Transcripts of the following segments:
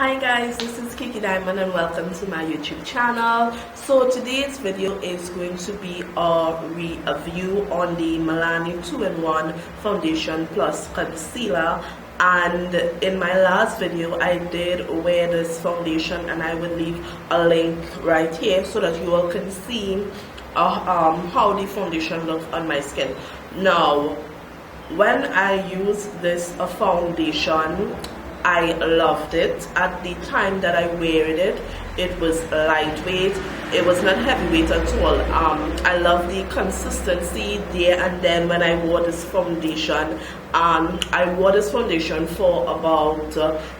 Hi guys, this is Kiki Diamond and welcome to my YouTube channel. So today's video is going to be a review on the Milani 2-in-1 Foundation Plus Concealer. And in my last video I did wear this foundation, and I will leave a link right here so that you all can see how the foundation looks on my skin. Now, when I use this foundation, I loved it. At the time that I wear it, it was lightweight. It was not heavyweight at all. I love the consistency there. And then when I wore this foundation, I wore this foundation for about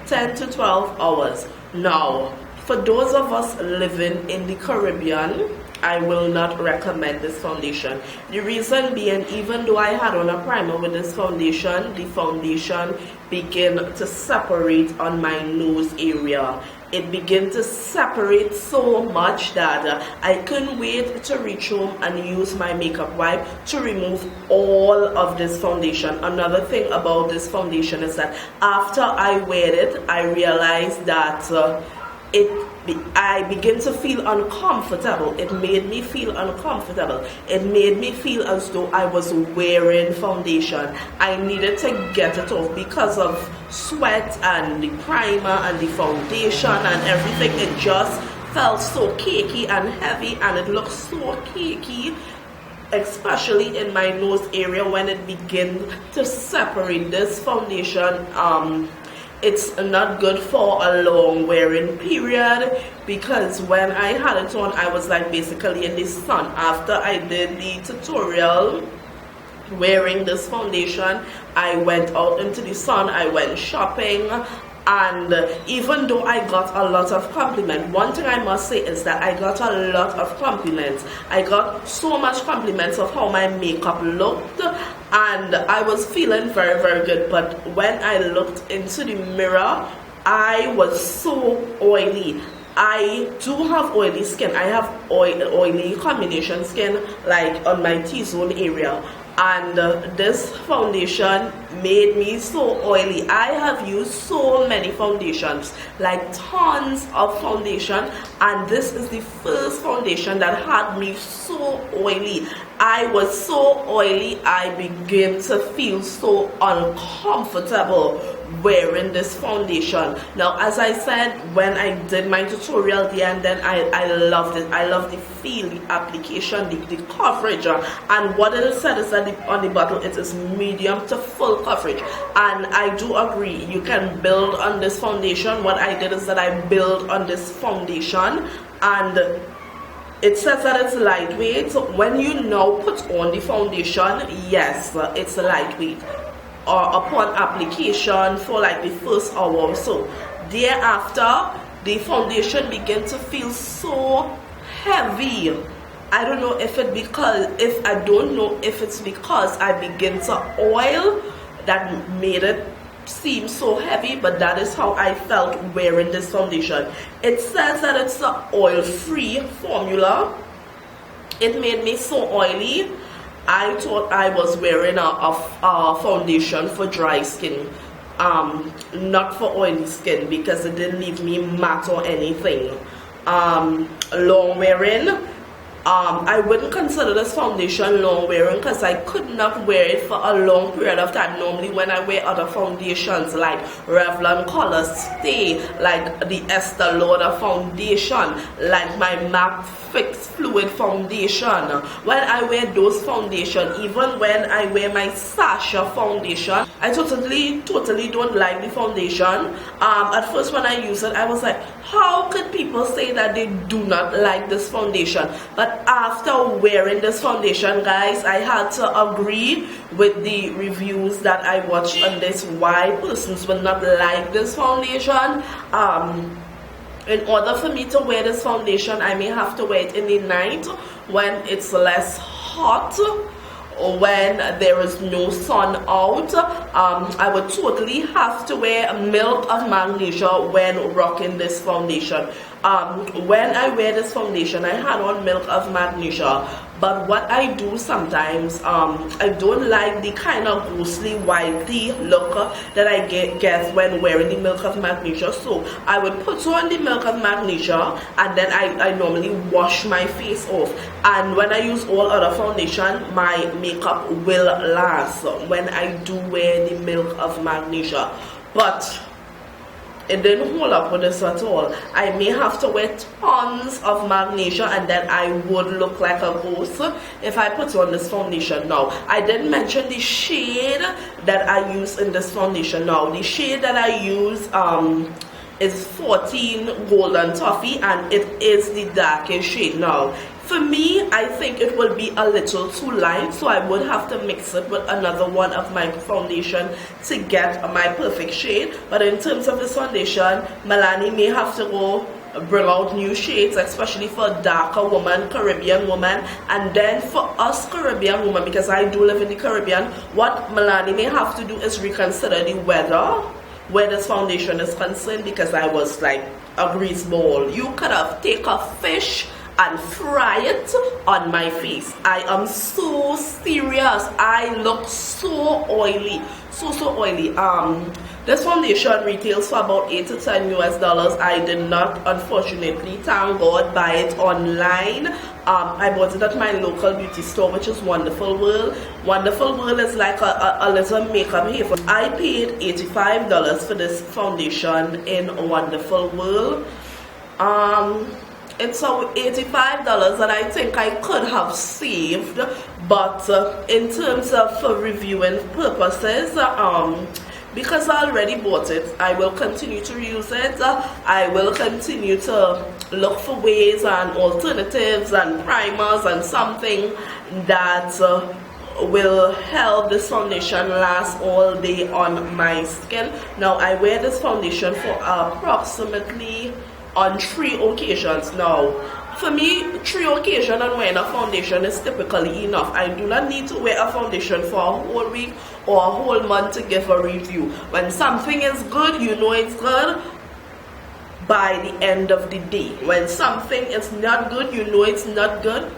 10 to 12 hours. Now, for those of us living in the Caribbean, I will not recommend this foundation. The reason being, even though I had on a primer with this foundation, the foundation began to separate on my nose area. It began to separate so much that I couldn't wait to reach home and use my makeup wipe to remove all of this foundation. Another thing about this foundation is that after I wear it, I realized that I begin to feel uncomfortable. It made me feel uncomfortable. It made me feel as though I was wearing foundation. I needed to get it off because of sweat and the primer and the foundation and everything. It just felt so cakey and heavy, and it looked so cakey, especially in my nose area when it began to separate. This foundation, it's not good for a long wearing period, because when I had it on, I was like basically in the sun. After I did the tutorial wearing this foundation, I went out into the sun, I went shopping, and even though I got a lot of compliments, one thing I must say is that I got a lot of compliments. I got so much compliments of how my makeup looked, and I was feeling very, very good. But when I looked into the mirror, I was so oily. I do have oily skin. I have oily combination skin, like on my T-zone area. And this foundation made me so oily. I have used so many foundations, like tons of foundation, and this is the first foundation that had me so oily. I was so oily, I began to feel so uncomfortable wearing this foundation. Now, as I said, when I did my tutorial there, and then I loved it. I love the feel, the application, the coverage, and what it said is that on the bottle it is medium to full coverage, and I do agree you can build on this foundation. What I did is that I built on this foundation, and it says that it's lightweight. So when you now put on the foundation, yes, it's lightweight, or upon application for like the first hour or so. Thereafter, the foundation began to feel so heavy. I don't know if it's because I begin to oil that made it seem so heavy, but that is how I felt wearing this foundation. It says that it's an oil-free formula. It made me so oily. I thought I was wearing a foundation for dry skin, not for oily skin, because it didn't leave me matte or anything. Long wearing, I wouldn't consider this foundation long wearing, because I could not wear it for a long period of time. Normally when I wear other foundations like Revlon Color Stay, like the Estee Lauder foundation, like my MAC Fix Fluid foundation, when I wear those foundation, even when I wear my Sasha foundation, I totally don't like the foundation. At first when I use it, I was like, how could people say that they do not like this foundation? But after wearing this foundation, guys, I had to agree with the reviews that I watched on this, why persons will not like this foundation. In order for me to wear this foundation, I may have to wear it in the night when it's less hot, or when there is no sun out. I would totally have to wear Milk of Magnesia when rocking this foundation. when I wear this foundation, I had on Milk of Magnesia, but what I do sometimes, I don't like the kind of ghostly whitey look that I get when wearing the Milk of Magnesia. So I would put on the Milk of Magnesia, and then I normally wash my face off. And when I use all other foundation, my makeup will last when I do wear the Milk of Magnesia. But it didn't hold up with this at all. I may have to wear tons of magnesia, and then I would look like a ghost if I put on this foundation. Now, I didn't mention the shade that I use in this foundation. Now, the shade that I use is 14 Golden Toffee, and it is the darkest shade. Now, for me, I think it will be a little too light, so I would have to mix it with another one of my foundation to get my perfect shade. But in terms of this foundation, Milani may have to go bring out new shades, especially for darker woman, Caribbean woman. And then for us Caribbean women, because I do live in the Caribbean, what Milani may have to do is reconsider the weather where this foundation is concerned, because I was like a grease ball. You could have taken a fish and fry it on my face. I am so serious. I look so oily, so oily. This foundation retails for about $8 to $10 US. I did not, unfortunately, thank God, buy it online. I bought it at my local beauty store, which is Wonderful World. Wonderful World is like a little makeup haven. I paid $85 for this foundation in Wonderful World. It's $85, and I think I could have saved, but in terms of for reviewing purposes, because I already bought it, I will continue to use it. I will continue to look for ways and alternatives and primers and something that will help this foundation last all day on my skin. Now, I wear this foundation for approximately on 3 occasions. Now, for me, 3 occasions on wearing a foundation is typically enough. I do not need to wear a foundation for a whole week or a whole month to give a review. When something is good, you know it's good by the end of the day. When something is not good, you know it's not good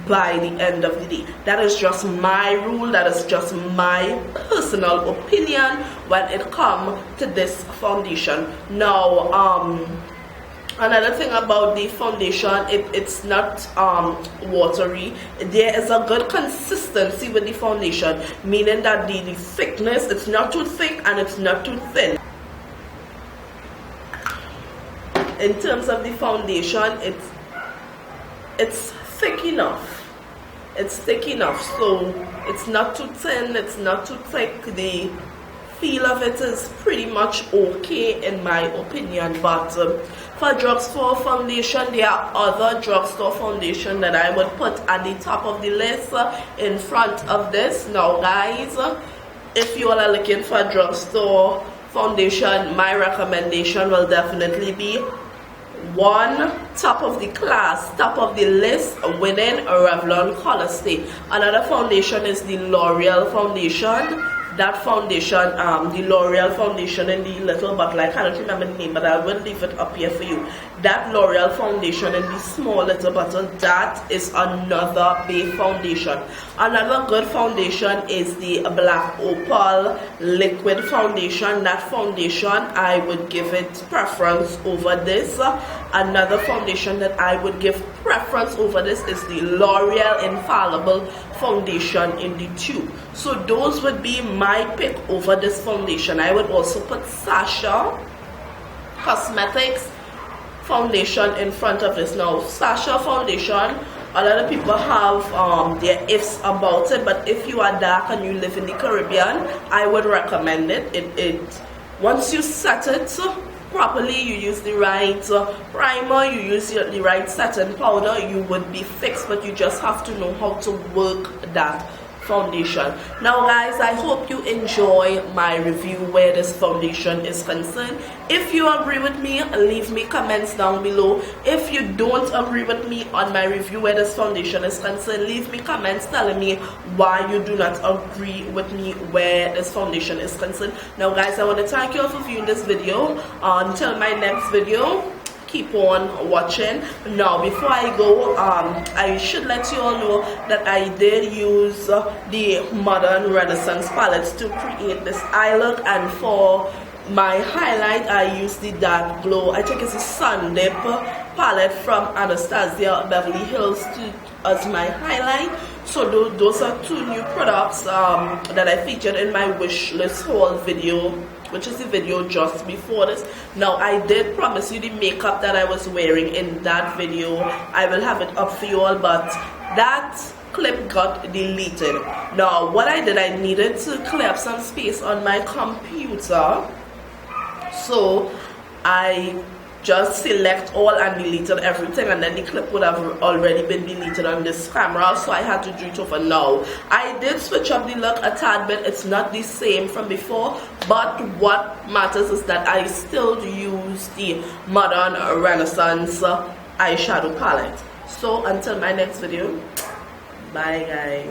by the end of the day. That is just my rule. That is just my personal opinion when it comes to this foundation. Now, another thing about the foundation, it's not watery. There is a good consistency with the foundation, meaning that the thickness, it's not too thick and it's not too thin. In terms of the foundation, it's thick enough. It's thick enough, so it's not too thin, it's not too thick. The feel of it is pretty much okay in my opinion. But for drugstore foundation, there are other drugstore foundation that I would put at the top of the list in front of this. Now guys, if you all are looking for a drugstore foundation, my recommendation will definitely be one top of the class, top of the list, winning a Revlon Color Stay. Another foundation is the L'Oreal foundation. That foundation, the L'Oreal foundation in the little bottle, I cannot remember the name, but I will leave it up here for you. That L'Oreal foundation in the small little bottle, that is another Bay foundation. Another good foundation is the Black Opal liquid foundation. That foundation, I would give it preference over this. Another foundation that I would give preference over this is the L'Oreal Infallible foundation in the tube. So those would be my pick over this foundation. I would also put Sasha Cosmetics foundation in front of this. Now, Sasha foundation, a lot of people have their ifs about it, but if you are dark and you live in the Caribbean, I would recommend it. Once you set it properly, you use the right primer, you use the right setting powder, you would be fixed. But you just have to know how to work that foundation. Now guys, I hope you enjoy my review where this foundation is concerned. If you agree with me, leave me comments down below. If you don't agree with me on my review where this foundation is concerned, leave me comments telling me why you do not agree with me where this foundation is concerned. Now guys, I want to thank you all for viewing this video. Until my next video, keep on watching. Now before I go, I should let you all know that I did use the Modern Renaissance palettes to create this eye look, and for my highlight I used the Dark Glow, I think it's a Sun Dip palette from Anastasia Beverly Hills as my highlight. So those are two new products that I featured in my wish list haul video, which is the video just before this. Now I did promise you the makeup that I was wearing in that video. I will have it up for you all, but that clip got deleted. Now what I did, I needed to clear up some space on my computer, so I just select all and deleted everything, and then the clip would have already been deleted on this camera, so I had to do it over now. I did switch up the look a tad bit. It's not the same from before, but what matters is that I still use the Modern Renaissance eyeshadow palette. So until my next video, bye guys.